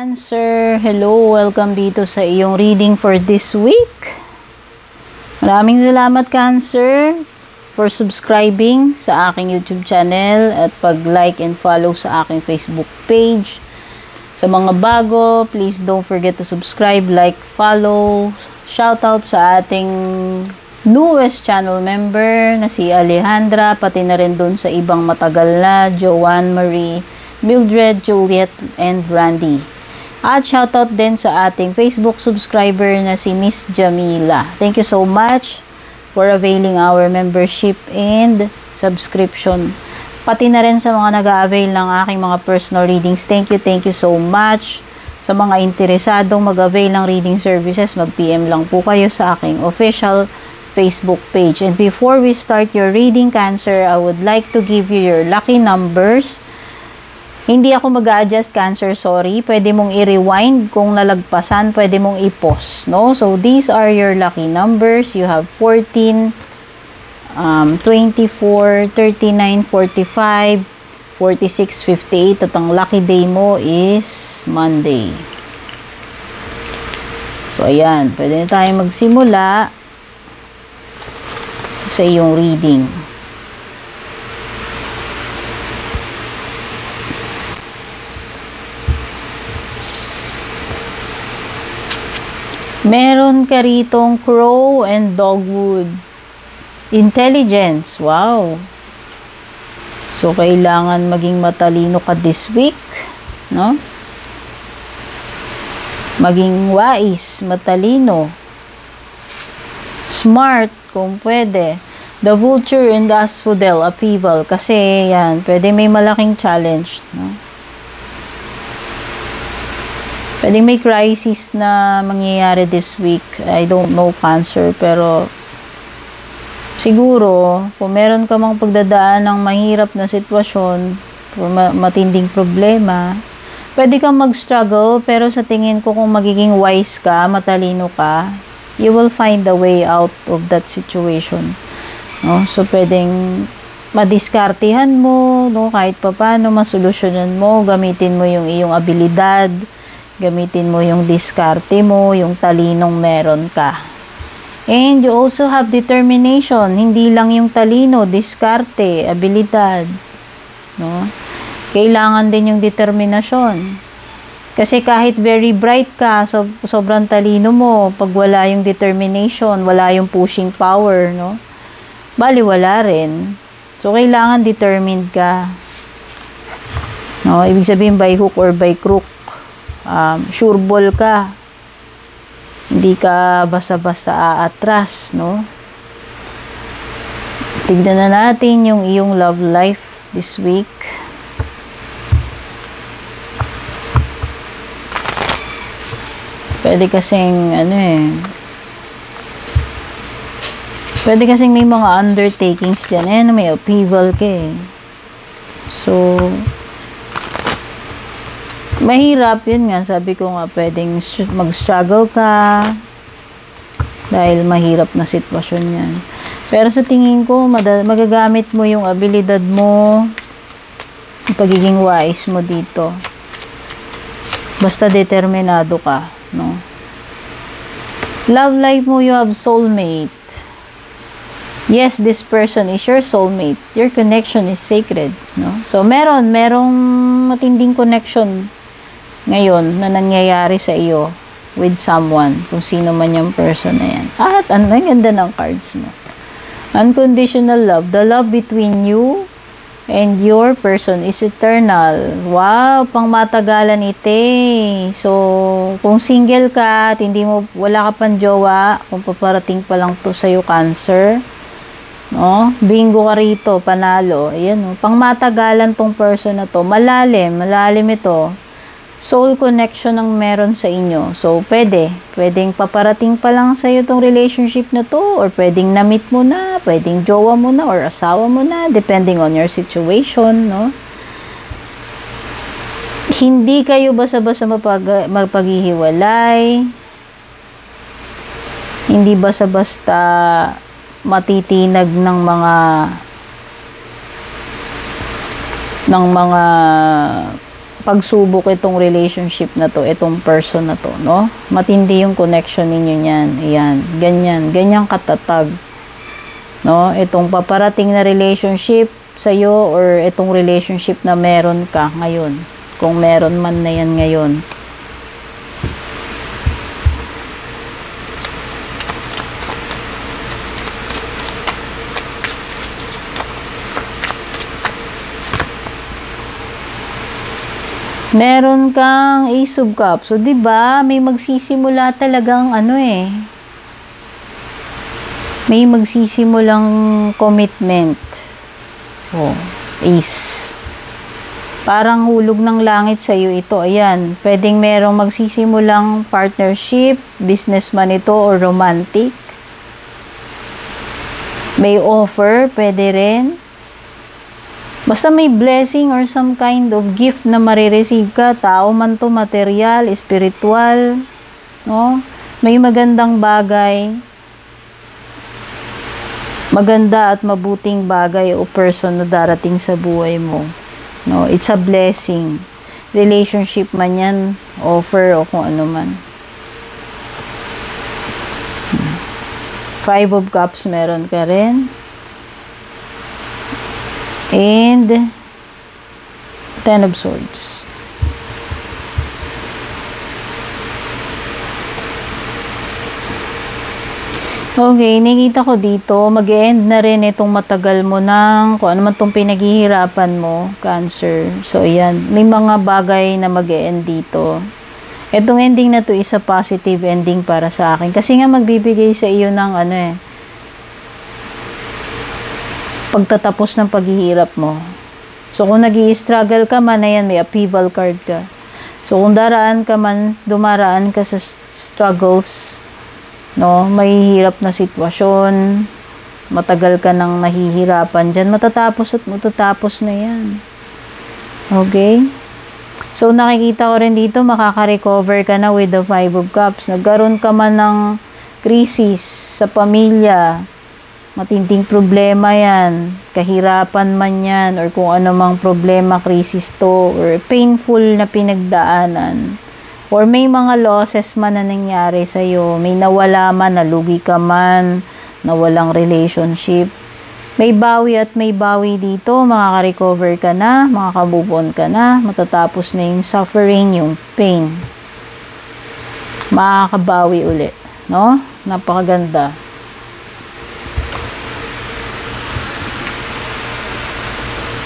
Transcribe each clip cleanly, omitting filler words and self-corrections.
Cancer, hello, welcome dito sa iyong reading for this week. Maraming salamat Cancer for subscribing sa aking YouTube channel at pag-like and follow sa aking Facebook page. Sa mga bago, please don't forget to subscribe, like, follow. Shoutout sa ating newest channel member na si Alejandra, pati na rin dun sa ibang matagal na, Joanne Marie, Mildred, Juliet, and Randy. At shoutout din sa ating Facebook subscriber na si Miss Jamila. Thank you so much for availing our membership and subscription. Pati na rin sa mga nag-a-avail ng aking mga personal readings. Thank you so much. Sa mga interesadong mag-avail ng reading services, mag-PM lang po kayo sa aking official Facebook page. And before we start your reading, Cancer, I would like to give you your lucky numbers. Hindi ako mag-a-adjust, Cancer, sorry. Pwede mong i-rewind kung nalagpasan, pwede mong i-pause, no? So, these are your lucky numbers. You have 14, 24, 39, 45, 46, 58. At ang lucky day mo is Monday. So, ayan. Pwede na tayong magsimula sa iyong reading. Meron ka ritong crow and dogwood. Intelligence. Wow. So, kailangan maging matalino ka this week. No? Maging wise, matalino. Smart, kung pwede. The vulture and the asphodel, upheaval. Kasi, yan, pwede may malaking challenge. No? Pwede may crisis na mangyayari this week. I don't know, Cancer, pero siguro, kung meron ka mang pagdadaan ng mahirap na sitwasyon, matinding problema, pwede kang mag-struggle, pero sa tingin ko kung magiging wise ka, matalino ka, you will find a way out of that situation. No? So, pwedeng madiskartehan mo, no? Kahit papaano, masolusyonan mo, gamitin mo yung iyong abilidad, gamitin mo yung diskarte mo, yung talinong meron ka. And you also have determination. Hindi lang yung talino, diskarte, abilidad. No? Kailangan din yung determinasyon. Kasi kahit very bright ka, sobrang talino mo, pag wala yung determination, wala yung pushing power, no? Baliwala rin. So, kailangan determined ka. No? Ibig sabihin, by hook or by crook, sure ball ka. Hindi ka basta-basta aatras, no? Tignan na natin yung iyong love life this week. Pwede kasing pwede kasing may mga undertakings dyan. May upheaval ka eh. So, mahirap yun nga, sabi ko nga, pwedeng mag-struggle ka dahil mahirap na sitwasyon yan. Pero sa tingin ko, magagamit mo yung abilidad mo, yung pagiging wise mo dito. Basta determinado ka, no? Love life mo, you have soulmate. Yes, this person is your soulmate. Your connection is sacred, no? So, merong matinding connection ngayon na nangyayari sa iyo with someone, kung sino man yung person na yan. At ang ganda ng cards mo. Unconditional love. The love between you and your person is eternal. Wow, pang matagalan ite. So, kung single ka at wala ka pang jowa, kung paparating pa lang to sa'yo, Cancer, no? Bingo ka rito, panalo. Ayan, no? Pang matagalan tong person na to. Malalim ito. Soul connection ang meron sa inyo. So, pwedeng paparating pa lang sa iyo tong relationship na to, or pwedeng na-meet mo na, pwedeng jowa mo na, or asawa mo na, depending on your situation, no? Hindi kayo basta-basta magpaghihiwalay. Hindi basta-basta matitinag ng mga pagsubok itong relationship na to, itong person na to, no? Matindi yung connection ninyo niyan. Ayan, ganyan katatag. No? Itong paparating na relationship sa'yo or itong relationship na meron ka ngayon. Kung meron man na yan ngayon. Meron kang Ace of Cups. So, diba, may magsisimula talagang may magsisimulang commitment. Oh, Ace. Parang hulog ng langit sa'yo ito. Ayan, pwedeng merong magsisimulang partnership, businessman ito, or romantic. May offer, pwede rin. Basta may blessing or some kind of gift na marireceive ka, tao man to, material, spiritual, no? May magandang bagay, maganda at mabuting bagay o person na darating sa buhay mo, no? It's a blessing. Relationship man yan, offer o kung ano man. 5 of Cups meron ka rin. And 10 of Swords. Okay, nakita ko dito, mag-end na rin itong matagal mo ng kung ano man itong pinaghihirapan mo, Cancer. So, ayan, may mga bagay na mag-end dito. Itong ending na to is a positive ending para sa akin. Kasi nga magbibigay sa iyo ng pagtatapos ng paghihirap mo. So, kung nag-i-struggle ka man, ayan, may upheaval card ka. So, kung dumaraan ka sa struggles, no, may hirap na sitwasyon, matagal ka nang nahihirapan dyan, matatapos at matatapos na yan. Okay? So, nakikita ko rin dito, makaka-recover ka na with the 5 of Cups. Nagkaroon ka man ng crisis sa pamilya, matinding problema yan, kahirapan man yan, or kung ano mang problema, krisis to, or painful na pinagdaanan, or may mga losses man na nangyari sa'yo, may nawala man, nalugi ka man, nawalang relationship, may bawi at may bawi dito, makaka-recover ka na, makaka-move on ka na, matatapos na yung suffering, yung pain, makakabawi uli, no? Napakaganda.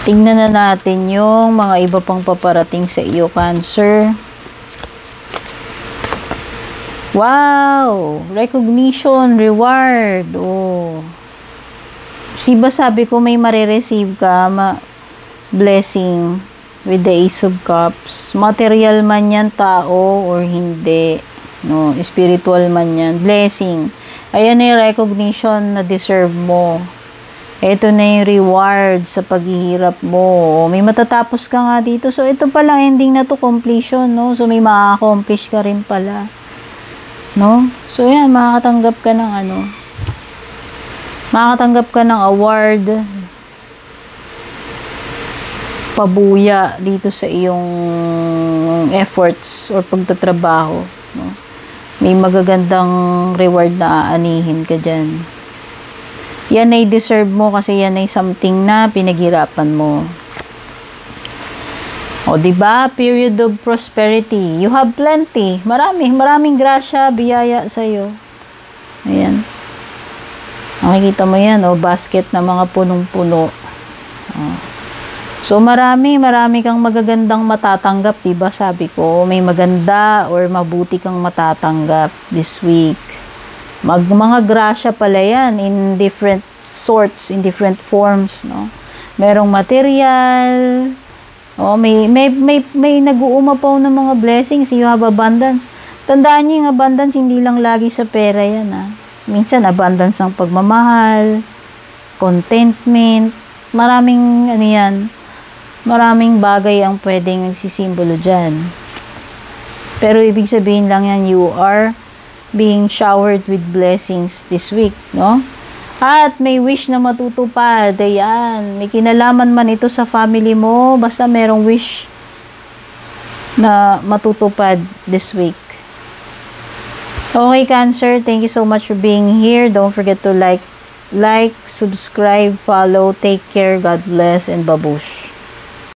Tingnan na natin yung mga iba pang paparating sa iyo, Cancer. Wow! Recognition, reward. Oh. Diba sabi ko may marireceive ka, blessing with the Ace of Cups. Material man yan, tao or hindi. No, spiritual man yan. Blessing. Ayan na yung recognition na deserve mo. Ito na yung reward sa paghihirap mo. May matatapos ka nga dito. So, ito pala ending na to, completion, no? So, may ma-accomplish ka rin pala. No? So, yan, makakatanggap ka ng makakatanggap ka ng award, pabuya dito sa iyong efforts or pagtatrabaho. No? May magagandang reward na aanihin ka dyan. Yan ay deserve mo kasi yan ay something na pinaghirapan mo. O, diba? Period of prosperity. You have plenty. Maraming grasya, biyaya sa'yo. Ayan. Nakikita mo yan, o, basket na mga punong-puno. So, marami kang magagandang matatanggap, diba? Sabi ko, may maganda or mabuti kang matatanggap this week. Mga grasya pala yan in different sorts, in different forms, no? Merong material, may nag-uumapaw ng mga blessings, you have abundance. Tandaan niyo yung abundance, hindi lang lagi sa pera yan, ha? Minsan, abundance ng pagmamahal, contentment, maraming bagay ang pwedeng nagsisimbolo dyan. Pero ibig sabihin lang yan, you are being showered with blessings this week, no? At may wish na matutupad. Ayan, may kinalaman man ito sa family mo, basta merong wish na matutupad this week. Okay, Cancer, thank you so much for being here. Don't forget to like, subscribe, follow. Take care. God bless and babush.